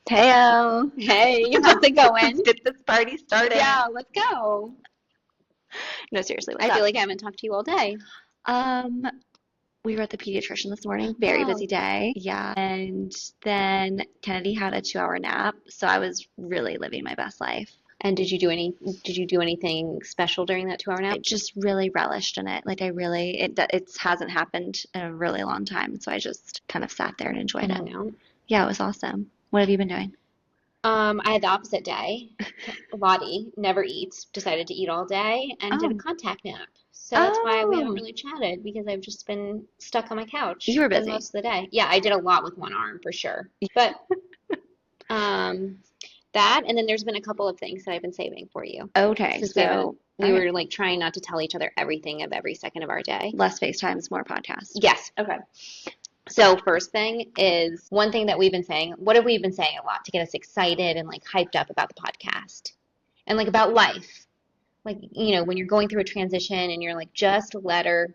Heyo. Hey, how's it Let's going? get this party started. Yeah, let's go. No, seriously, what's I feel up? like I haven't talked to you all day. Um, we were at the pediatrician this morning. Very Oh, busy day. Yeah. And then Kennedy had a 2-hour nap, so I was really living my best life. and did you do anything special during that 2 hour I nap? just really relished in it. Like it hasn't happened in a really long time, so I just kind of sat there and enjoyed And it. hung out. Yeah, it was awesome. What have you been doing? I had the opposite day. Lottie never eats, decided to eat all day and did a Oh. contact nap. So that's why we haven't Oh, really chatted because I've just been stuck on my you couch were for the busy. most of the day. Yeah, I did a lot with one arm for sure. But um that and then there's been a couple of things that I've been saving for you. Okay, Since we haven't, so we okay. were like trying not to tell each other everything of every second of our day. Less FaceTimes, more podcast. Yes. Okay. So first thing is one thing that we've been saying. What have we been saying a lot to get us excited and like hyped up about the podcast and like about life? Like, when you're going through a transition and you're like, just Cook. let her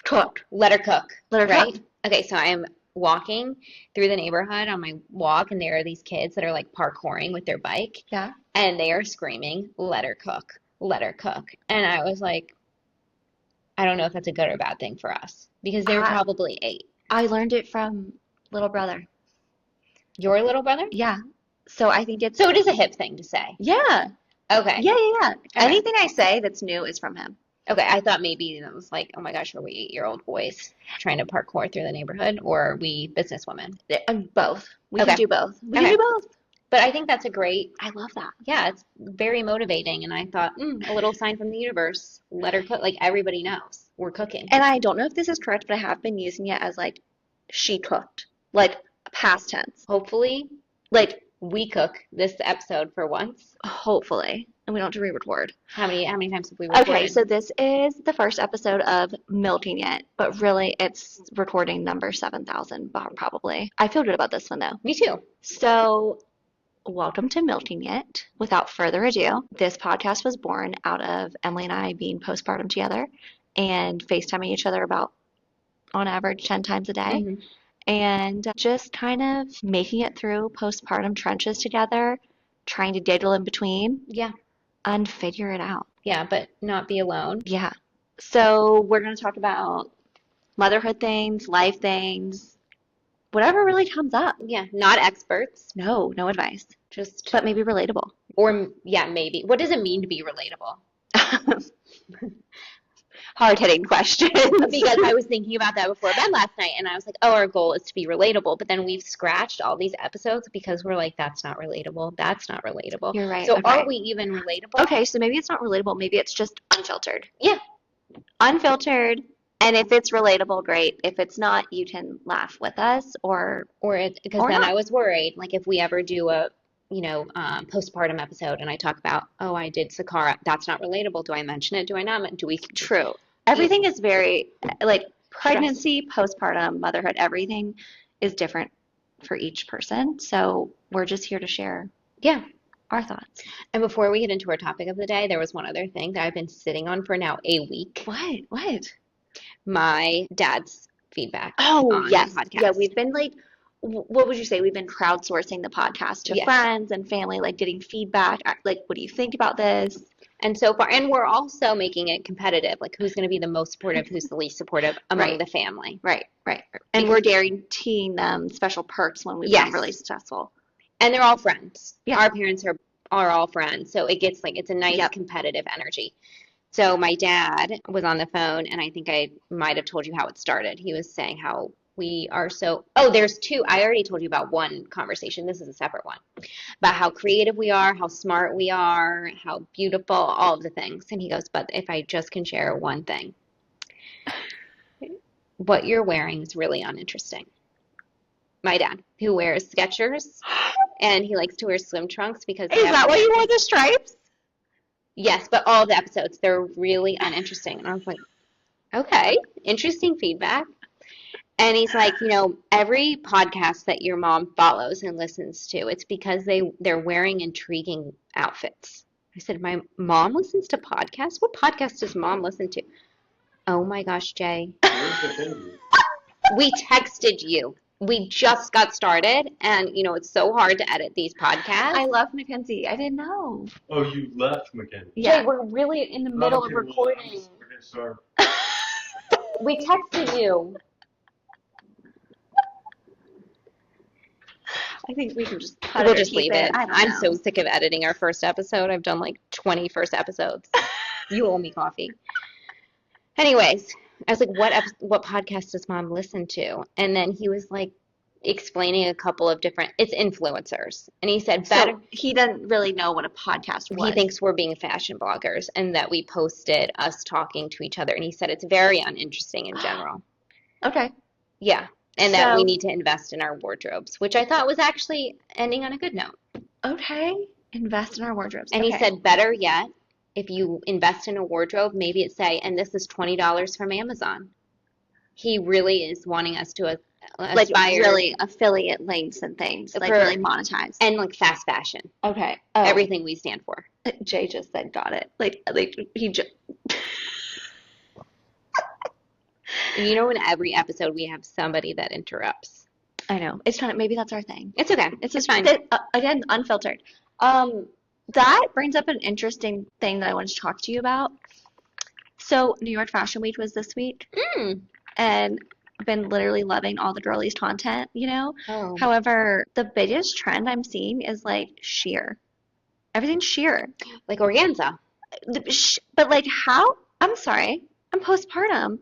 cook, Let her cook. right? Okay, so I am walking through the neighborhood on my walk, and there are these kids that are like parkouring with their bike, Yeah. and they are screaming, let her cook, let her cook. And I was like, I don't know if that's a good or bad thing for us because they're I probably 8. I learned it from little brother. Your little brother? Yeah. So I think it's So it is a hip thing to say. yeah. Okay. Yeah. Okay. Anything I say that's new is from him. Okay. I thought maybe that was like, oh my gosh, are we 8-year-old boys trying to parkour through the neighborhood, or are we businesswomen? Both. We can Okay. do both. We can Okay. do both. But I think that's a great, I love that. yeah, it's very motivating. And I thought, a little sign from the universe. Let her cook. Like everybody knows we're cooking. And I don't know if this is correct, but I have been using it as like she cooked. Like past tense. Hopefully, Like we cook this episode for once. hopefully. And we don't have to re-record. How many times have we Okay, recorded? so this is the first episode of Milking It, but really it's recording number 7,000 probably. I feel good about this one though. Me too. So, welcome to Milking It. Without further ado, this podcast was born out of Emily and I being postpartum together and FaceTiming each other about on average 10 times a day hmm and just kind of making it through postpartum trenches together, trying to diddle in between Yeah. and figure it out. Yeah, but not be alone. Yeah. So, we're going to talk about motherhood things, life things, whatever really comes up. Yeah, not experts. No advice, Just, but maybe relatable. or yeah, maybe. What does it mean to be relatable? Hard-hitting questions. Because I was thinking about that before bed last night, and I was like, oh, our goal is to be relatable. But then we've scratched all these episodes because we're like, that's not relatable. That's not relatable. You're right. So Okay. are we even relatable? Okay, so maybe it's not relatable. Maybe it's just unfiltered. Yeah. Unfiltered. And if it's relatable, great. If it's not, you can laugh with us or Because or then not. I was worried, like if we ever do a, postpartum episode and I talk about, oh, I did Sakara, that's not relatable. Do I mention it? Do I not? Do we? True. Everything is very, like pregnancy, postpartum, motherhood, everything is different for each person. So we're just here to share Yeah. our thoughts. And before we get into our topic of the day, there was one other thing that I've been sitting on for now a week. What? My dad's feedback Oh, on yes. the podcast. Yeah, we've been like, what would you say? We've been crowdsourcing the podcast to Yes. friends and family, like getting feedback. Like, what do you think about this? And so far, and we're also making it competitive, like who's going to be the most supportive, who's the least supportive among Right. the family. Right. And we're guaranteeing them special perks when we become Yes. really successful. And they're all friends. Yeah. Our parents are all friends, so it gets like it's a nice Yep. competitive energy. So my dad was on the phone, and I think I might have told you how it started. He was saying how we are so, there's two. I already told you about one conversation. This is a separate one. About how creative we are, how smart we are, how beautiful, all of the things. And he goes, but if I just can share one thing, what you're wearing is really uninteresting. My dad, who wears Skechers, and he likes to wear swim trunks because Is that why you wore the stripes? yes, but all the episodes, they're really uninteresting. And I was like, okay, interesting feedback. And he's like, every podcast that your mom follows and listens to, it's because they're wearing intriguing outfits. I said, my mom listens to podcasts? What podcast does mom listen to? Oh my gosh, Jay. We texted you. we just got started, and it's so hard to edit these podcasts. I love Mackenzie. I didn't know. Oh, you left Mackenzie. Jay, Yeah. we're really in the middle of Okay, well, recording. we're gonna start. We texted you. I think we can just cut We'll it or just keep leave it. I don't I'm know. so sick of editing our first episode. I've done like 20 first episodes. You owe me coffee. Anyways, I was like, what podcast does mom listen to? And then he was like explaining a couple of different, it's influencers. And he said better. So he doesn't really know what a podcast was. He thinks we're being fashion bloggers and that we posted us talking to each other. And he said it's very uninteresting in general. Okay. Yeah. And that we So- need to invest in our wardrobes, which I thought was actually ending on a good note. Okay. Invest in our wardrobes. And he Okay. said, better yet, if you invest in a wardrobe, maybe it say, and this is $20 from Amazon. He really is wanting us to like aspire really affiliate links and things, like For- really monetize. and like fast fashion, Okay. everything we stand for. Jay just said got it. Like he just. In every episode we have somebody that interrupts. I know. It's trying. Maybe that's our thing. It's okay. It's It's just fine. again unfiltered. That brings up an interesting thing that I wanted to talk to you about. So New York Fashion Week was this week, and I've been literally loving all the girlies content, Oh. However, the biggest trend I'm seeing is like sheer. Everything's sheer. Like organza. But like how? I'm sorry. I'm postpartum.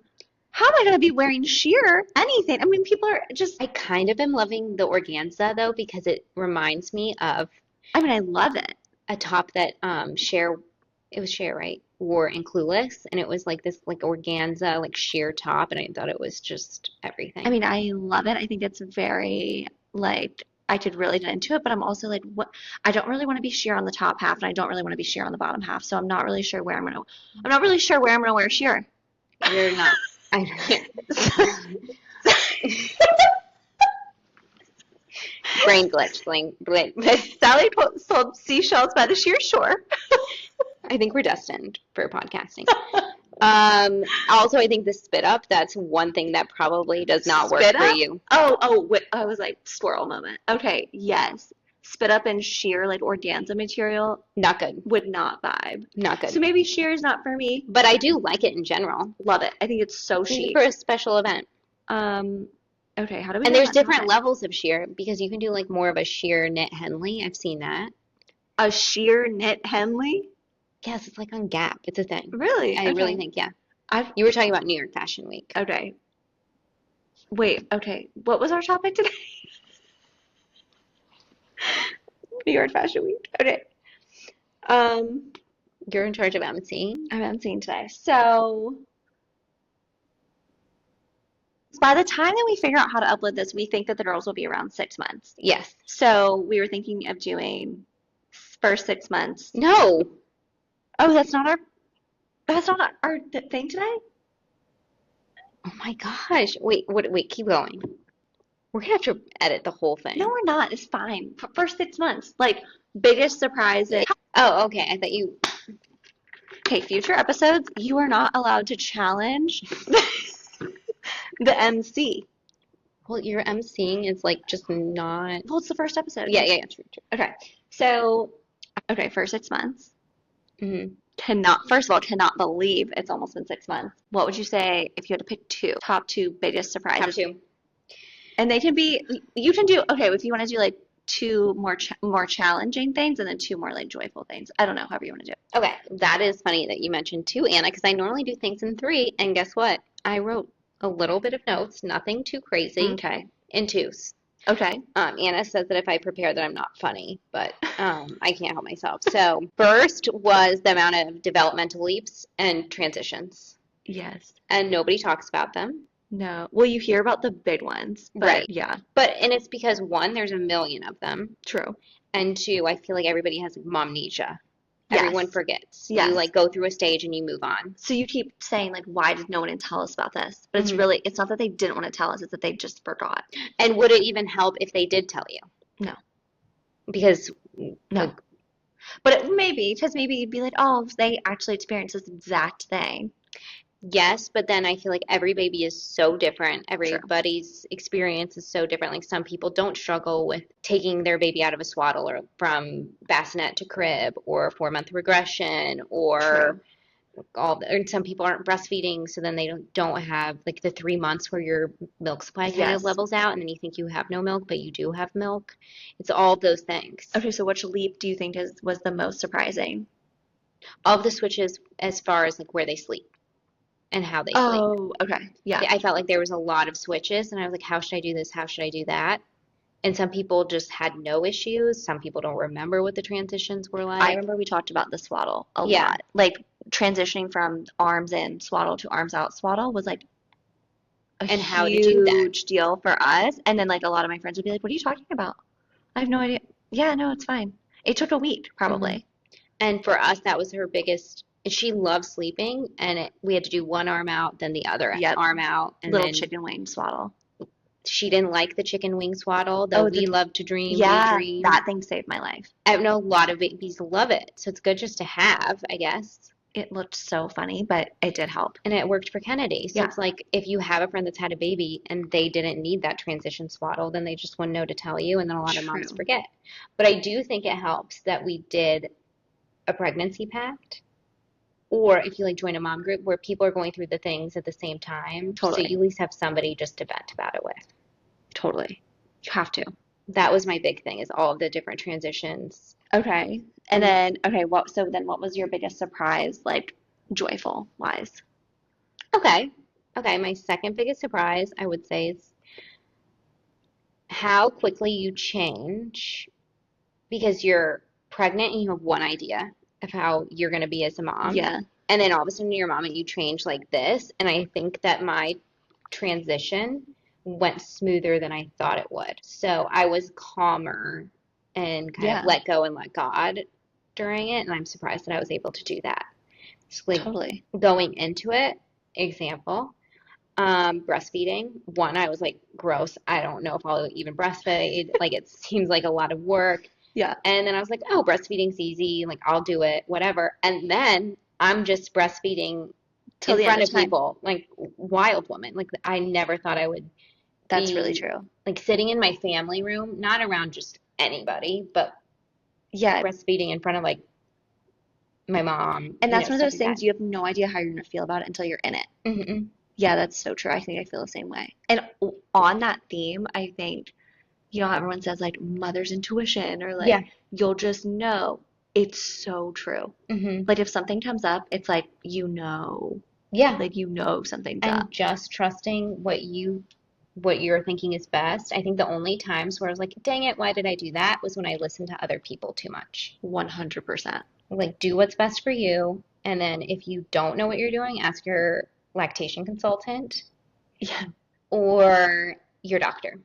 How am I going to be wearing sheer anything? I mean, people are just, I kind of am loving the organza though because it reminds me of I mean, I love it. a top that it was Cher, right? Wore in Clueless, and it was like this like organza like sheer top, and I thought it was just everything. I mean, I love it. I think it's very, like, I could really get into it, but I'm also like, what? I don't really want to be sheer on the top half, and I don't really want to be sheer on the bottom half, so I'm not really sure where I'm not really sure where I'm gonna wear sheer. You're not. Brain glitch. Sally sold seashells by the sheer shore. I think we're destined for podcasting. Also, I think the spit up, that's one thing that probably does not work Spit for up? you. Wait, I was like, squirrel moment. Okay, yes. Spit up and sheer, like organza material, Not good. would not vibe. Not good. So maybe sheer is not for me. But I do like it in general. Love it. I think it's so Maybe chic. for a special event. Okay, how do we And get there's on different topic? levels of sheer because you can do like more of a sheer knit Henley. I've seen that. A sheer knit Henley? Yes, it's like on Gap. It's a thing. Really? I really Okay. think, yeah. I've You were talking about New York Fashion Week. okay. Wait, okay. What was our topic today? New York Fashion Week. Okay. You're in charge of emceeing. I'm emceeing today. So by the time that we figure out how to upload this, we think that the girls will be around 6 months. Yes. So we were thinking of doing first 6 months. No. Oh, that's not our thing today? Oh my gosh. Wait, keep going. We're gonna have to edit the whole thing. No, we're not. It's fine. First 6 months. Like biggest surprises. Oh, okay. I thought you. Okay, future episodes, you are not allowed to challenge the MC. Well, your emceeing is like just not. Well, it's the first episode. Yeah. True. Okay. So, first 6 months. Hmm. First of all, cannot believe it's almost been 6 months. What would you say if you had to pick top two biggest surprises? Top two. And they can be, you can do, okay, if you want to do like two more challenging things and then two more like joyful things. I don't know, however you want to do it. Okay, that is funny that you mentioned two, Anna, because I normally do things in three, and guess what? I wrote a little bit of notes, nothing too crazy, Okay. in twos. Okay. Anna says that if I prepare that I'm not funny, but I can't help myself. So first was the amount of developmental leaps and transitions, Yes. and nobody talks about them. No. Well, you hear about the big ones, but Right. yeah, And it's because one, there's a million of them, true. and two, I feel like everybody has like momnesia. Yes. Everyone forgets. Yes. You like go through a stage and you move on. So you keep saying like, why did no one tell us about this? But Mhm. it's not that they didn't want to tell us, it's that they just forgot. And would it even help if they did tell you? No. Because No. But it maybe, because maybe you'd be like, oh, they actually experienced this exact thing. Yes, but then I feel like every baby is so different. True. Everybody's experience is so different. Like some people don't struggle with taking their baby out of a swaddle or from bassinet to crib or 4 month regression or True. and some people aren't breastfeeding, so then they don't have like the 3 months where your milk supply kind of Yes. levels out and then you think you have no milk, but you do have milk. It's all those things. Okay, so which leap do you think was the most surprising? All of the switches as far as like where they sleep and how they sleep. Oh, okay. Yeah. I felt like there was a lot of switches, and I was like, how should I do this? How should I do that? And some people just had no issues. Some people don't remember what the transitions were I like. remember we talked about the swaddle a Yeah. lot. Like transitioning from arms in swaddle to arms out swaddle was like a And how to do that. huge deal for us. And then like a lot of my friends would be like, "What are you talking about? I have no idea." Yeah, no, it's fine. It took a week Mhm. probably. And for us, that was her biggest. She loved sleeping, and we had to do one arm out, then the other Yep. arm out, and Little then chicken wing swaddle. she didn't like the chicken wing swaddle, though Oh, we love to dream, we yeah, dream. that thing saved my life. I know a lot of babies love it, so it's good just to have, I guess. It looked so funny, but it did help. And it worked for Kennedy. So Yeah. it's like if you have a friend that's had a baby and they didn't need that transition swaddle, then they just wouldn't know to tell you, and then a lot of moms True. forget. But I do think it helps that we did a pregnancy pact, or if you like join a mom group where people are going through the things at the same time, so Totally. you at least have somebody just to vent about it with. Totally. You have to. That was my big thing, is all of the different transitions. Okay. And then, okay, what was your biggest surprise, like joyful wise? Okay. Okay, my second biggest surprise, I would say, is how quickly you change because you're pregnant and you have one idea of how you're going to be as a mom. Yeah. And then all of a sudden you're a mom and you change like this. And I think that my transition went smoother than I thought it would. So I was calmer and kind Yeah. of let go and let God during it. And I'm surprised that I was able to do that. So like Totally. going into it, example, breastfeeding. One, I was like, gross. I don't know if I'll even breastfeed. Like it seems like a lot of work. Yeah. And then I was like, oh, breastfeeding's easy. Like I'll do it, whatever. And then I'm just breastfeeding Till in the front end of of time. people, like wild woman. Like I never thought I would That's really be true. like sitting in my family room, not around just anybody, but Yeah. breastfeeding in front of like my mom, And that's one of stuff those like things that. you have no idea how you're going to feel about it until you're in it. Mm-hmm. Yeah, that's so true. I think I feel the same way. And on that theme, I think, you know, how everyone says like mother's intuition or like Yeah. you'll just know. It's so true. Mm-hmm. Like if something comes up, it's like you know, Yeah. like you know something's And up. just trusting what you're thinking is best. I think the only times where I was like, dang it, why did I do that was when I listened to other people too much. 100%. Like, do what's best for you. And then if you don't know what you're doing, ask your lactation consultant Yeah. or your doctor.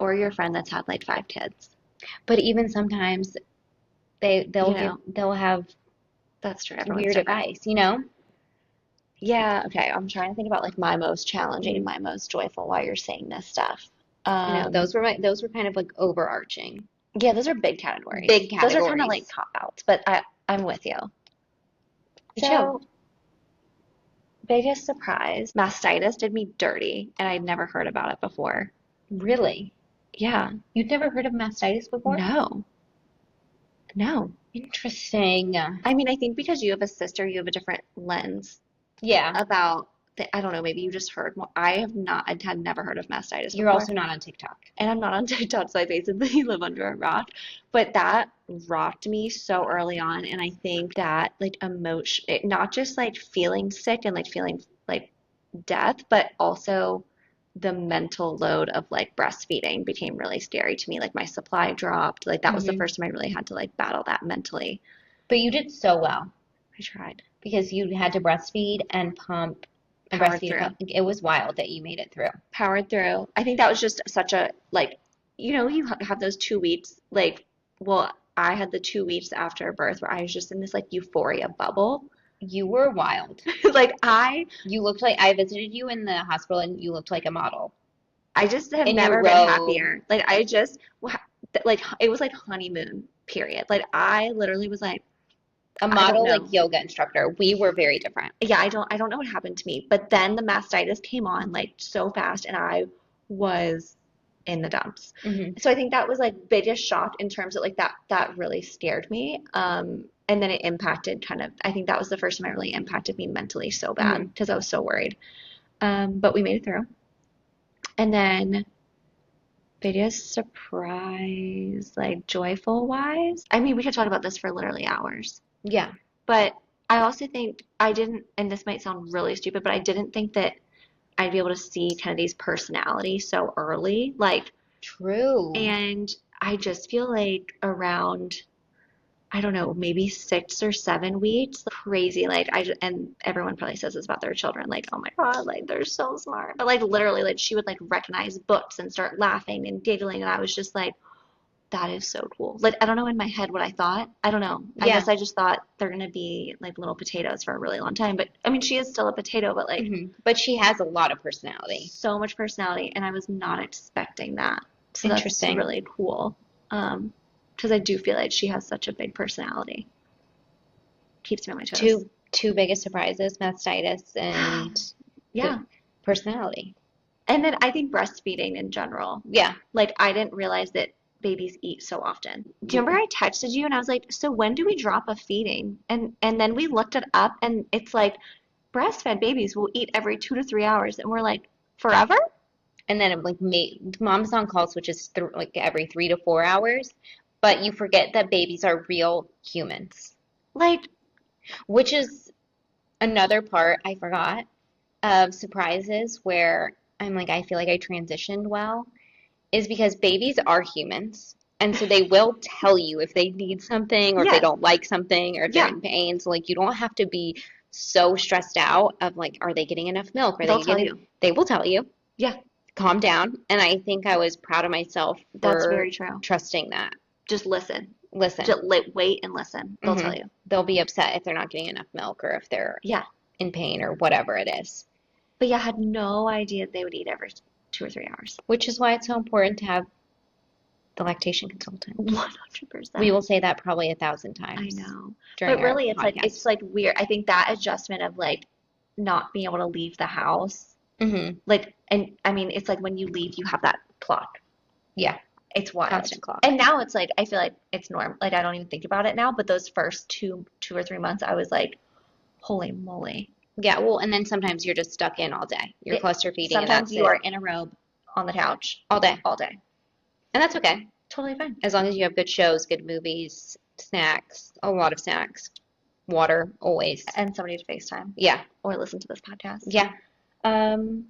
Or your friend that's had like 5 kids. But even sometimes they'll have That's true. Everyone's weird different. advice, you know? Yeah, okay. I'm trying to think about like my most challenging and Mhm. my most joyful while you're saying this stuff. You know, those were kind of like overarching. Yeah, those are big categories. Big Those are kind of like categories. cop outs, but I'm with you. Me So, too. biggest surprise, mastitis did me dirty, and I'd never heard about it before. Really? Yeah, You'd never heard of mastitis before? no, no. Interesting. I mean, I think because you have a sister, you have a different lens Yeah. about I don't know, maybe you just heard more. I had never heard of mastitis You're before. also not on TikTok. And I'm not on TikTok, so I basically live under a rock. But that rocked me so early on, and I think that like not just like feeling sick and like feeling like death, but also the mental load of like breastfeeding became really scary to me. Like my supply dropped. Like that was the Hmm. first time I really had to like battle that mentally. But you did so well I tried. because you had to breastfeed and pump and Powered breastfeed and through. pump. It was wild that you made it through. Powered through. I think that was just such a like, you know, you have those 2 weeks like, well, I had the 2 weeks after birth where I was just in this like euphoria bubble. You were wild. Like You looked like I visited you in the hospital and you looked like a model. I just have In your never been robe. happier. Like I just like it was like honeymoon period. Like I literally was like A I don't model like know. yoga instructor. We were very different. Yeah, I don't know what happened to me. But then the mastitis came on like so fast and I was in the dumps. Hmm. So I think that was like biggest shock in terms of like that really scared me. And then it impacted kind of I think that was the first time it really impacted me mentally so bad Hmm. because I was so worried. But we made it through. And then biggest surprise, like joyful wise. I mean, we could talk about this for literally hours. Yeah. But I also think I didn't, and this might sound really stupid, but I didn't think that I'd be able to see Kennedy's personality so early. Like, True. and I just feel like around, I don't know, maybe 6 or 7 weeks, crazy. Like, and everyone probably says this about their children, like, oh my God, like, they're so smart. But like, literally, like, she would like recognize books and start laughing and giggling. And I was just like, that is so cool. Like, I don't know in my head what I thought. I don't know. I Yeah. guess I just thought they're gonna be like little potatoes for a really long time. But I mean, she is still a potato, but like Hmm. But she has a lot of personality. so much personality, and I was not expecting that. So that's Interesting. really cool. Because I do feel like she has such a big personality. Keeps me on my toes. Two biggest surprises, mastitis and Yeah. the personality. And then I think breastfeeding in general. Yeah. Like I didn't realize that babies eat so often. Do you remember I texted you and I was like, so when do we drop a feeding? And then we looked it up and it's like breastfed babies will eat every 2 to 3 hours and we're like, forever? And then like mom's on calls, which is like every 3 to 4 hours. But you forget that babies are real humans, Like, which is another part I forgot of surprises where I'm like, I feel like I transitioned well, is because babies are humans. And so they will tell you if they need something or if they yes, don't like something or if they're yeah, in pain. So like you don't have to be so stressed out of like, are they getting enough milk? Are they'll they tell getting, you. they will tell you. Yeah, Calm down. And I think I was proud of myself that's for very true. trusting that. Just listen. Listen. Just wait and listen. They'll tell Hmm. you. They'll be upset if they're not getting enough milk or if they're Yeah. in pain or whatever it is. But yeah, I had no idea they would eat every 2 or 3 hours. Which is why it's so important to have the lactation consultant. 100%. We will say that probably 1,000 I times know. during But our really, podcast. it's like weird. I think that adjustment of like not being able to leave the house, Hmm. like, and I mean, it's like when you leave, you have that clock. Yeah, It's wild. constant clock. And now it's like I feel like it's normal. Like I don't even think about it now. But those first two or 3 months, I was like, holy moly. Yeah, well, and then sometimes you're just stuck in all day. You're It, cluster feeding and sometimes that's you it are in a robe on the couch all day. all day. And that's okay. Totally fine. As long as you have good shows, good movies, snacks, a lot of snacks, water, always. And somebody to FaceTime Yeah, or listen to this podcast. yeah. Um,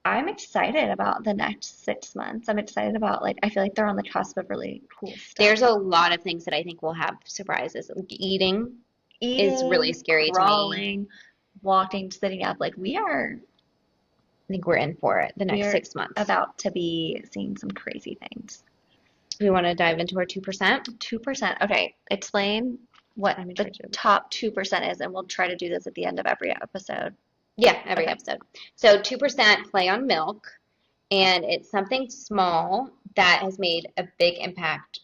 I'm excited about the next 6 months. I'm excited about like I feel like they're on the cusp of really cool stuff. There's a lot of things that I think will have surprises. Eating is really scary to me. crawling, walking, sitting up. Like I think we're in for it the next we're 6 months. about to be seeing some crazy things. We want to dive into our 2%. 2%. Okay, explain what I'm in the charge of. top 2% is, and we'll try to do this at the end of every episode. Yeah, every Okay. episode. So 2% play on milk, and it's something small that has made a big impact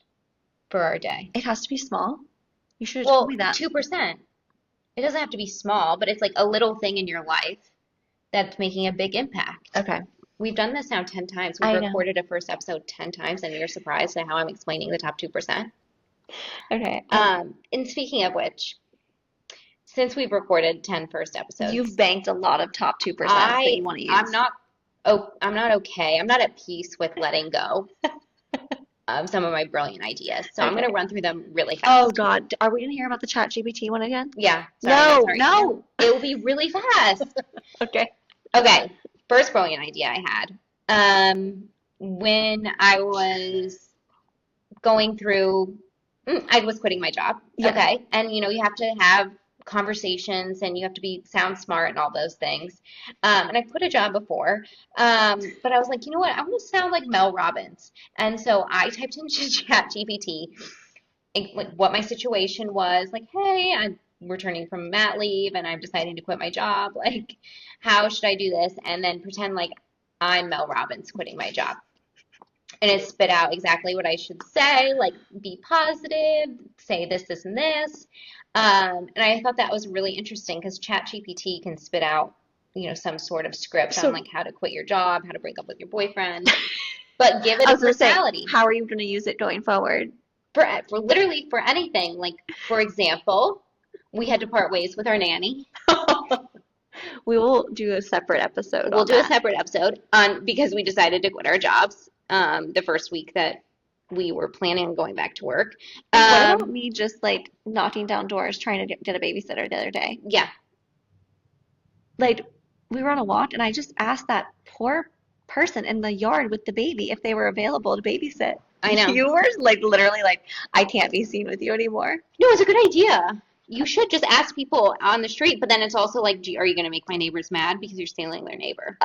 for our day. It has to be small. You should have Well, told me that. 2%. It doesn't have to be small, but it's like a little thing in your life that's making a big impact. Okay. We've done this now 10 times. I We've know. recorded a first episode 10 times, and you're surprised at how I'm explaining the top 2%. Okay. And speaking of which, since we've recorded 10 first episodes, You've banked a lot of top 2% that you want to use. I'm not okay. I'm not at peace with letting go of some of my brilliant ideas. So I'm Okay. going to run through them really fast. Oh God, are we gonna hear about the ChatGPT one again? Yeah. No, sorry. no. It will be really fast. Okay. Okay. First brilliant idea I had. When I was going through, I was quitting my job. Yeah. Okay. And you have to have conversations and you have to sound smart and all those things. And I quit a job before. But I was like, you know what? I want to sound like Mel Robbins. And so I typed into ChatGPT like what my situation was, like, hey, I'm returning from mat leave and I'm deciding to quit my job. Like, how should I do this? And then pretend like I'm Mel Robbins quitting my job. and it spit out exactly what I should say, like be positive, say this, and this. And I thought that was really interesting because ChatGPT can spit out, some sort of script on So like how to quit your job, how to break up with your boyfriend, but give it I a was gonna say, personality how are you gonna use it going forward? for literally for anything. Like, for example, we had to part ways with our nanny. We will do a separate episode We'll on do a that. separate episode on because we decided to quit our jobs the first week that we were planning on going back to work. What about me just like knocking down doors trying to get a babysitter the other day? Yeah, Like, we were on a walk and I just asked that poor person in the yard with the baby if they were available to babysit. I know. You were like literally like, I can't be seen with you anymore. No, it's a good idea. You should just ask people on the street, but then it's also like, are you going to make my neighbors mad because you're stealing their neighbor?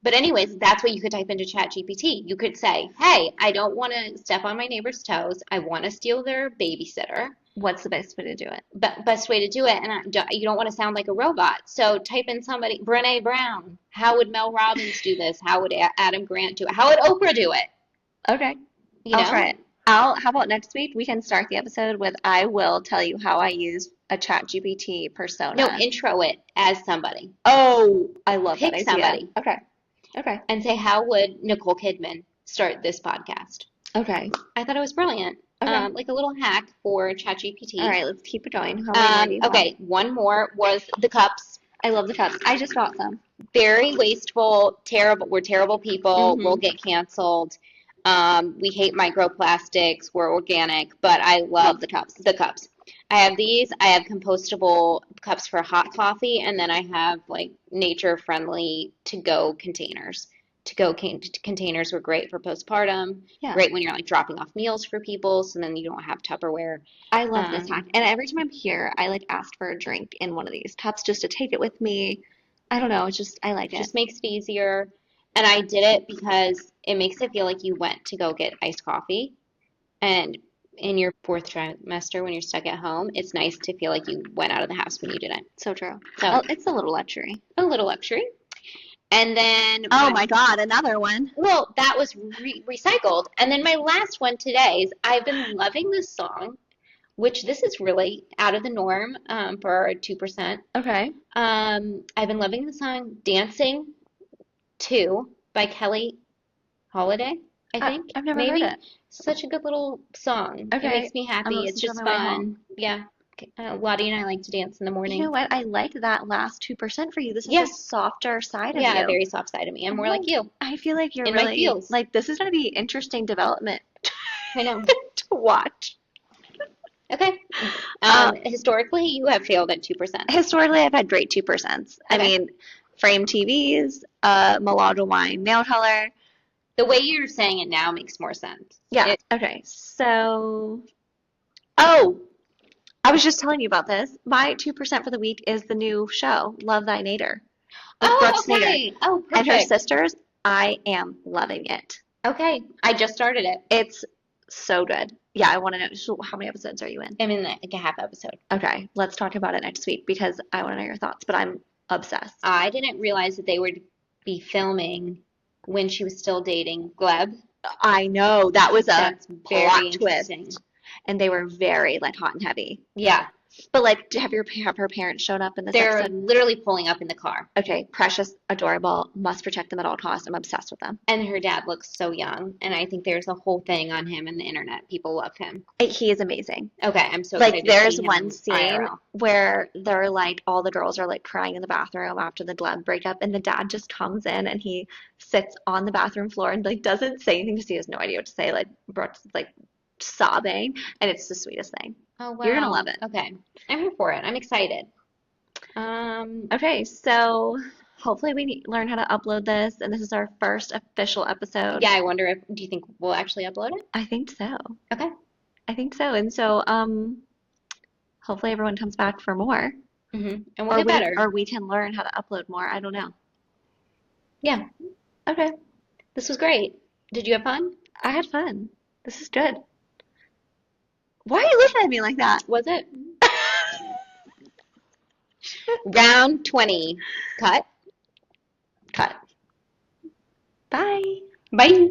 But anyways, that's what you could type into ChatGPT. You could say, hey, I don't want to step on my neighbor's toes. I want to steal their babysitter. What's the best way to do it? Best way to do it, and you don't want to sound like a robot. So type in somebody, Brene Brown. How would Mel Robbins do this? How would Adam Grant do it? How would Oprah do it? Okay, You I'll know? try it. How about next week we can start the episode with I will tell you how I use a ChatGPT persona. No, intro it as somebody. Oh, I love that Pick idea. somebody. Okay. Okay. And say, how would Nicole Kidman start this podcast? Okay. I thought it was brilliant. Okay. Like a little hack for ChatGPT. All right, let's keep it going. How many more do you have? Okay, one more was the cups. I love the cups. I just bought some. Very wasteful, terrible. We're terrible people. Mhm. We'll get canceled. We hate microplastics. We're organic, but I love the cups. The cups. I have these. I have compostable cups for hot coffee, and then I have like nature-friendly to-go containers. To-go containers were great for postpartum. Yeah. Great when you're like dropping off meals for people, so then you don't have Tupperware. I love this hack. And every time I'm here, I like ask for a drink in one of these cups just to take it with me. I don't know. It's just, I like it. Just makes it easier. And I did it because it makes it feel like you went to go get iced coffee. And in your fourth trimester, when you're stuck at home, it's nice to feel like you went out of the house when you didn't. So true. So It's a little luxury. a little luxury. And then, Oh my God, another one. well, that was recycled. And then my last one today is I've been loving this song, which this is really out of the norm for our 2%. Okay. I've been loving the song Dancing 2 by Kelly Holiday, I think. I've never Maybe. heard it. Such a good little song. Okay. It makes me I'm happy. listening It's to it just on my way fun. home. Yeah. Lottie and I like to dance in the morning. You know what? I like that last 2% for you. This is Yeah. a softer side of Yeah, you. a very soft side of me. I'm more Oh, like you. I feel like you're In my really feels. like this is going to be interesting development I know. to watch. Okay. Historically, you have failed at 2%. Historically, I've had great 2%. I Okay. mean, frame TVs, Milagro wine nail color. The way you're saying it now makes more sense. Yeah. Okay. So, oh, I was just telling you about this. My 2% for the week is the new show, Love Thy Neighbor, with Oh, Brooke Snyder okay. Oh, and her perfect. sisters. I am loving it. Okay. I just started it. It's so good. Yeah, I want to know. So how many episodes are you in? I'm in like a half episode. Okay, let's talk about it next week because I want to know your thoughts, but I'm obsessed. I didn't realize that they would be filming when she was still dating Gleb. I know that was a That's very plot interesting. twist, and they were very like hot and heavy. Yeah. But like, have her parents shown up in this They're episode? literally pulling up in the car. Okay, precious, adorable, must protect them at all costs. I'm obsessed with them. And her dad looks so young. And I think there's a whole thing on him in the internet. People love him. He is amazing. Okay, I'm so Like, excited to there's see him one scene IRL. where they're like, all the girls are like crying in the bathroom after the Gleb breakup, and the dad just comes in and he sits on the bathroom floor and like doesn't say anything because he has no idea what to say. Like, Brooke's like sobbing, and it's the sweetest thing. Oh, wow. You're gonna love it. Okay. I'm here for it. I'm excited. Okay, so hopefully we learn how to upload this, and this is our first official episode. Yeah, I wonder do you think we'll actually upload it? I think so. Okay. I think so. And so, hopefully everyone comes back for more, Mm-hmm. And we'll get better. or we can learn how to upload more. I don't know. Yeah. Okay, This was great. Did you have fun? I had fun. This is good. Why are you looking at me like that? Was it? Round 20. Cut. Cut. Bye. Bye.